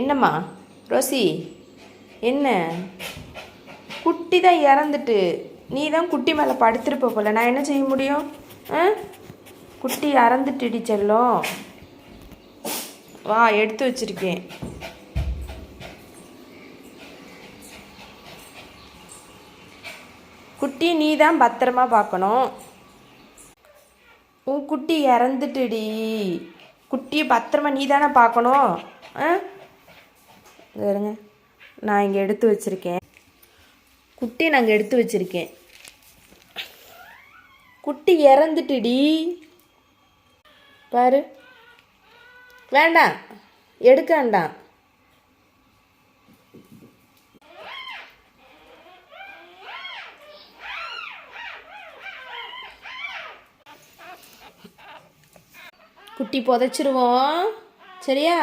என்னம்மா ரோசி? என்ன குட்டி தான் இறந்துட்டு, நீ தான் குட்டி மேலே படுத்துருப்ப போல, நான் என்ன செய்ய முடியும்? குட்டி இறந்துட்டுடி செல்லம். வா, எடுத்து வச்சிருக்கேன். குட்டி நீ தான் பத்திரமா பார்க்கணும். உன் குட்டி இறந்துட்டுடி. குட்டியை பத்திரமா நீ தானே பார்க்கணும். இருங்க, நான் இங்கே எடுத்து வச்சுருக்கேன். குட்டி நாங்கள் எடுத்து வச்சுருக்கேன். குட்டி இறந்துட்டுடி. பாரு, வேண்டாம், எடுக்க வேண்டாம். குட்டி புதைச்சிருவோம், சரியா?